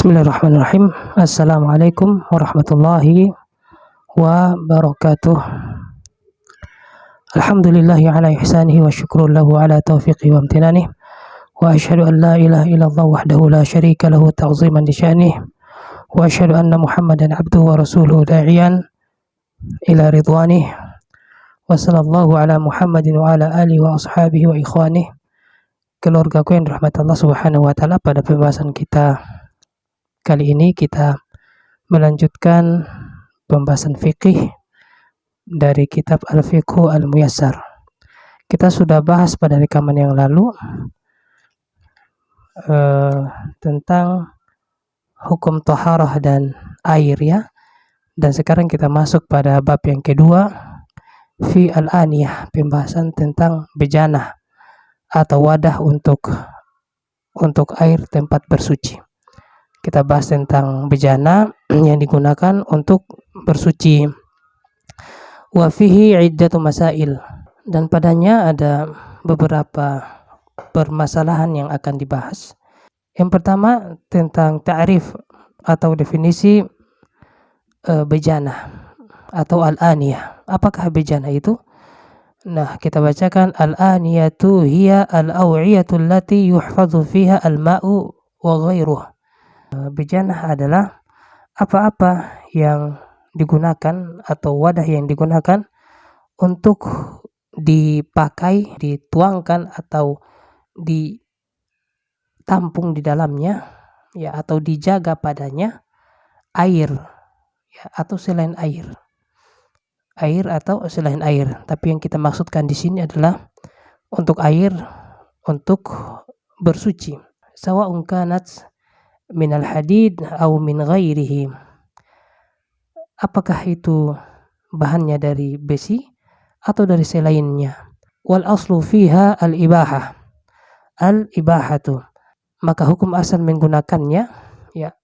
Bismillahirrahmanirrahim. Assalamualaikum warahmatullahi wabarakatuh. Alhamdulillahi ala ihsanihi wa syukrun lahu ala taufiqi wa amtinanih. Wa asyhadu an la ilaha illallah wahdahu la syarika lahu ta'ziman li sya'nih. Wa asyhadu anna Muhammadan abduhu wa rasuluhu da'iyan ila ridwanih. Wa sallallahu ala Muhammadin wa ala alihi wa ashabihi wa ikhwanih. Keluargaku yang dirahmati Allah Subhanahu wa taala, pada pembahasan kita kali ini kita melanjutkan pembahasan fikih dari kitab Al-Fiqhu Al-Muyassar. Kita sudah bahas pada rekaman yang lalu tentang hukum taharah dan air ya. Dan sekarang kita masuk pada bab yang kedua, fi al-aniyah, pembahasan tentang bejana atau wadah untuk air tempat bersuci. Kita bahas tentang bejana yang digunakan untuk bersuci. Wa fihi iddatu masail, dan padanya ada beberapa permasalahan yang akan dibahas. Yang pertama tentang ta'rif atau definisi bejana atau al-aniyah. Apakah bejana itu? Nah, kita bacakan, al-aniyatu hiya al-aw'iyatu allati yuhfadhu fiha al-ma'u wa ghairuh. Bejana adalah apa-apa yang digunakan atau wadah yang digunakan untuk dipakai, dituangkan atau ditampung di dalamnya ya, atau dijaga padanya air ya, atau selain air atau selain air. Tapi yang kita maksudkan di sini adalah untuk air untuk bersuci, sawa'un kanat minal hadid atau min ghairihi. Apakah itu bahannya dari besi atau dari selainnya. Wal aslu fiha al-ibahatu. Maka hukum asal menggunakannya ya,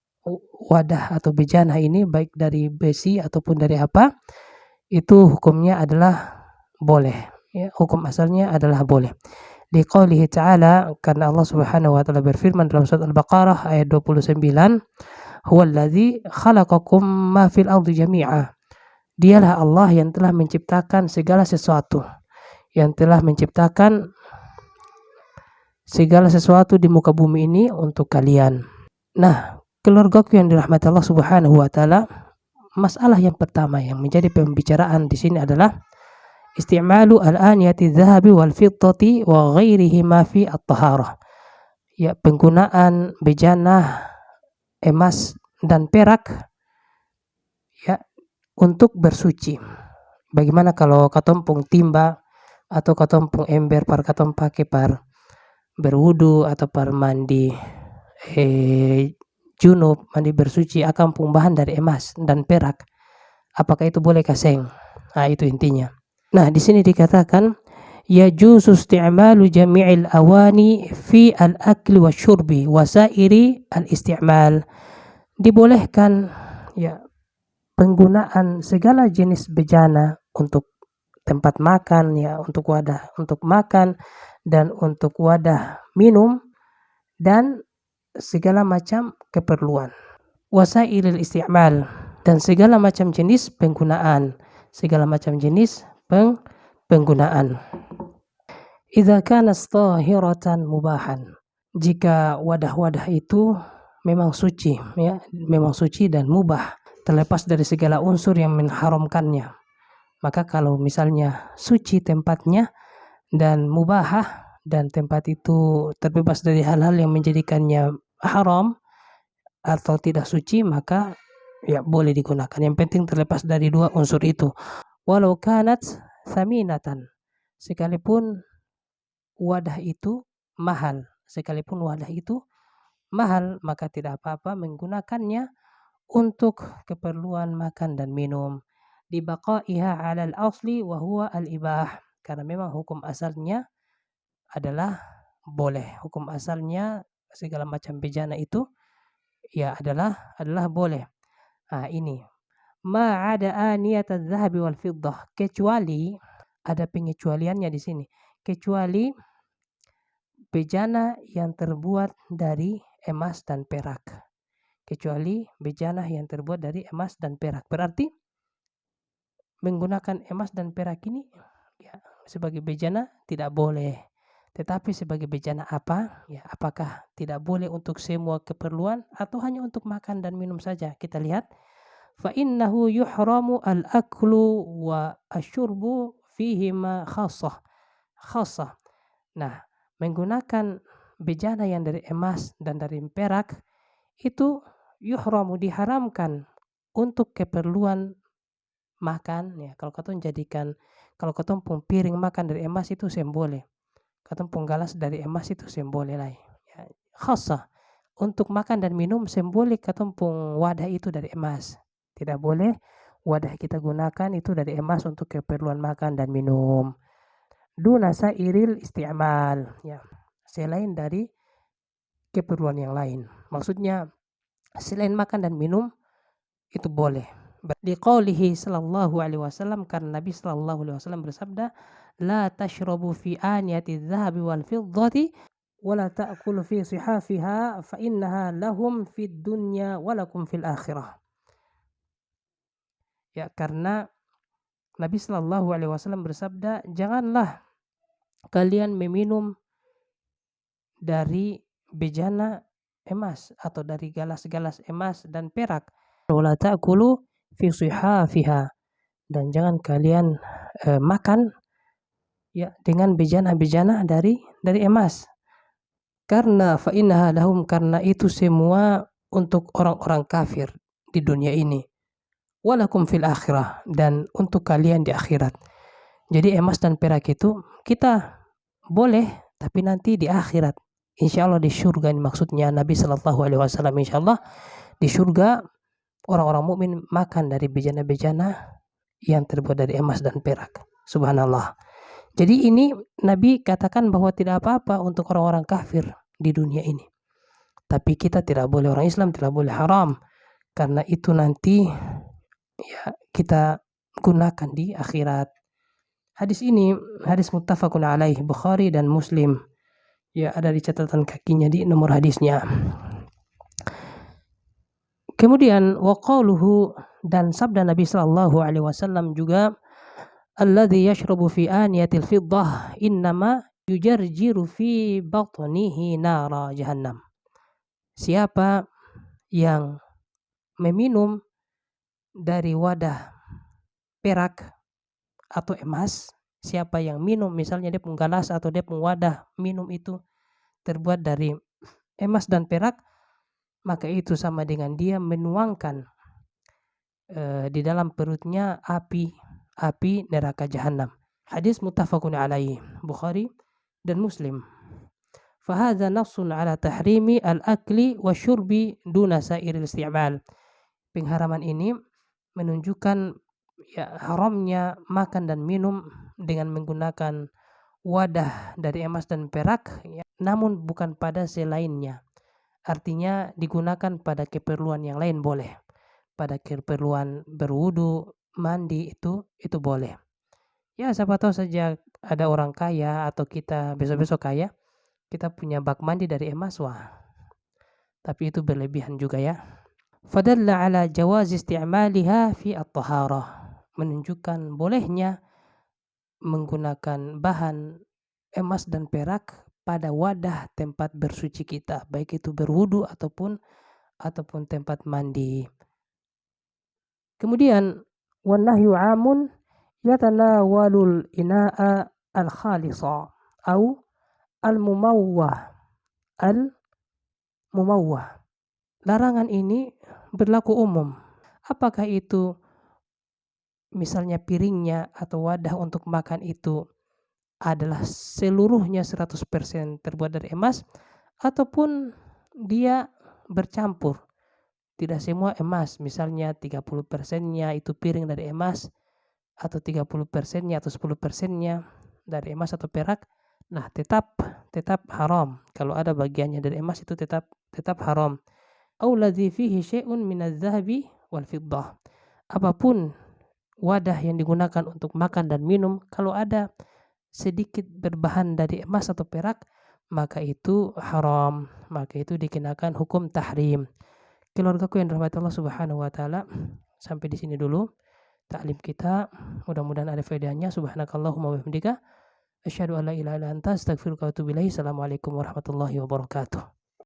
wadah atau bejana ini baik dari besi ataupun dari apa, itu hukumnya adalah boleh ya, hukum asalnya adalah boleh. Liqaulihi ta'ala, karena Allah Subhanahu wa taala berfirman dalam surat Al-Baqarah ayat 29, huwallazi khalaqakum ma fil ardi jami'a. Dialah Allah yang telah menciptakan segala sesuatu, yang telah menciptakan segala sesuatu di muka bumi ini untuk kalian. Nah, keluargaku yang dirahmati Allah Subhanahu wa taala, masalah yang pertama yang menjadi pembicaraan di sini adalah isti'malu al-aniyati dhahabi wal fiddati wa ghairihima fi at-taharah. Ya, penggunaan bejana emas dan perak ya untuk bersuci. Bagaimana kalau katompung timba atau katompung ember par katom pakai par berwudu atau par mandi junub, mandi bersuci akan bahan dari emas dan perak. Apakah itu boleh kaseng? Nah, itu intinya. Nah, di sini dikatakan yajuzu isti'malu jami'il awani fi al-akli wasyurbi wa sairi al-isti'mal. Dibolehkan ya penggunaan segala jenis bejana untuk tempat makan ya, untuk wadah untuk makan dan untuk wadah minum dan segala macam keperluan. Wasailil isti'mal, dan segala macam jenis penggunaan, segala macam jenis penggunaan. Idza kana tahiratan mubahan, jika wadah-wadah itu memang suci ya, memang suci dan mubah, terlepas dari segala unsur yang mengharamkannya. Maka kalau misalnya suci tempatnya dan mubahah, dan tempat itu terbebas dari hal-hal yang menjadikannya haram atau tidak suci, maka ya boleh digunakan. Yang penting terlepas dari dua unsur itu. Walau kanat thaminatan, sekalipun wadah itu mahal, maka tidak apa-apa menggunakannya untuk keperluan makan dan minum. Dibaqaiha 'alal asli wa huwa al-ibah, karena memang hukum asalnya adalah boleh. Hukum asalnya segala macam bejana itu ya adalah boleh. Nah, ini ma'ada aniyat adz-dzahabi wal fiddah, kecuali ada pengecualiannya di sini, kecuali bejana yang terbuat dari emas dan perak. kecuali bejana yang terbuat dari emas dan perak. Berarti menggunakan emas dan perak ini ya sebagai bejana tidak boleh. Tetapi sebagai bejana apa? Ya, apakah tidak boleh untuk semua keperluan atau hanya untuk makan dan minum saja? Kita lihat. Fa innahu yuhramu al-aklu wa asyurbu fihima khassah. Khassah. Nah, menggunakan bejana yang dari emas dan dari perak itu yuhramu diharamkan untuk keperluan makan ya. Kalau katong jadikan kalau katong pun piring makan dari emas itu boleh. Katong pun galas dari emas itu boleh lah. Ya, khasah. Untuk makan dan minum boleh katong pun wadah itu dari emas. Tidak boleh wadah kita gunakan itu dari emas untuk keperluan makan dan minum. Duna sairil isti'mal ya. Selain dari keperluan yang lain. Maksudnya selain makan dan minum itu boleh. Di qaulihi sallallahu alaihi wasallam, karena Nabi sallallahu alaihi wasallam bersabda, la tashrabu fi aniyati dhahabi wal fiddati wa la ta'kulu fi sihafiha fa innaha lahum fid dunya wa lakum fil akhirah. Ya, karena Nabi sallallahu alaihi wasallam bersabda, janganlah kalian meminum dari bejana emas atau dari galas-galas emas dan perak. Wala ta'kulu fi sihafiha, dan jangan kalian makan ya dengan bejana-bejana dari emas. Karena fa innaha lahum, karena itu semua untuk orang-orang kafir di dunia ini. Walakum fil akhirah, dan untuk kalian di akhirat. Jadi emas dan perak itu kita boleh, tapi nanti di akhirat. Insya Allah di surga, ini maksudnya Nabi Sallallahu Alaihi Wasallam. Insya Allah di surga orang-orang mukmin makan dari bejana-bejana yang terbuat dari emas dan perak. Subhanallah. Jadi ini Nabi katakan bahwa tidak apa-apa untuk orang-orang kafir di dunia ini. Tapi kita tidak boleh, orang Islam tidak boleh, haram. Karena itu nanti ya kita gunakan di akhirat. Hadis ini hadis muttafaqun alaih, Bukhari dan Muslim. Ya, ada di catatan kakinya di nomor hadisnya. Kemudian waqaluhu, dan sabda Nabi sallallahu alaihi wasallam juga, alladzi yashrabu fi aniyatil fiddah innama yujarjiru fi batnihi nara jahannam. Siapa yang meminum dari wadah perak atau emas, siapa yang minum, misalnya dia pun galas atau dia pun wadah minum itu terbuat dari emas dan perak, maka itu sama dengan dia menuangkan di dalam perutnya api neraka jahanam. Hadis muttafaqun alaihi, Bukhari dan Muslim. Fahadha nassun ala tahrimi al-akli wa syurbi duna sairil isti'mal. Pengharaman ini menunjukkan ya haramnya makan dan minum dengan menggunakan wadah dari emas dan perak ya, namun bukan pada selainnya. Artinya digunakan pada keperluan yang lain boleh. Pada keperluan berwudu, mandi itu boleh. Ya, siapa tahu saja ada orang kaya atau kita besok-besok kaya, kita punya bak mandi dari emas, wah. Tapi itu berlebihan juga ya. Fadalla ala jawaz isti'maliha fi at-taharah. Menunjukkan bolehnya menggunakan bahan emas dan perak pada wadah tempat bersuci kita, baik itu berwudu ataupun tempat mandi. Kemudian wannahyu amun yatanawalul ina'a al-khalisa au al-mumawwah. Larangan ini berlaku umum. Apakah itu misalnya piringnya atau wadah untuk makan itu adalah seluruhnya 100% terbuat dari emas, ataupun dia bercampur. Tidak semua emas, misalnya 30%-nya itu piring dari emas, atau 30%-nya atau 10%-nya dari emas atau perak. Nah, tetap haram. Kalau ada bagiannya dari emas itu tetap haram. Au ladzi fihi syai'un minadz-dzahabi wal fiddah. Apapun wadah yang digunakan untuk makan dan minum, kalau ada sedikit berbahan dari emas atau perak, maka itu haram, maka itu dikenakan hukum tahrim. keluargaku yang dirahmati Allah Subhanahu wa taala, sampai di sini dulu taklim kita. Mudah-mudahan ada faedahnya. Subhanakallahumma wa bihamdika asyhadu an la ilaha illa anta astaghfiruka wa atubu ilaik. Assalamualaikum warahmatullahi wabarakatuh.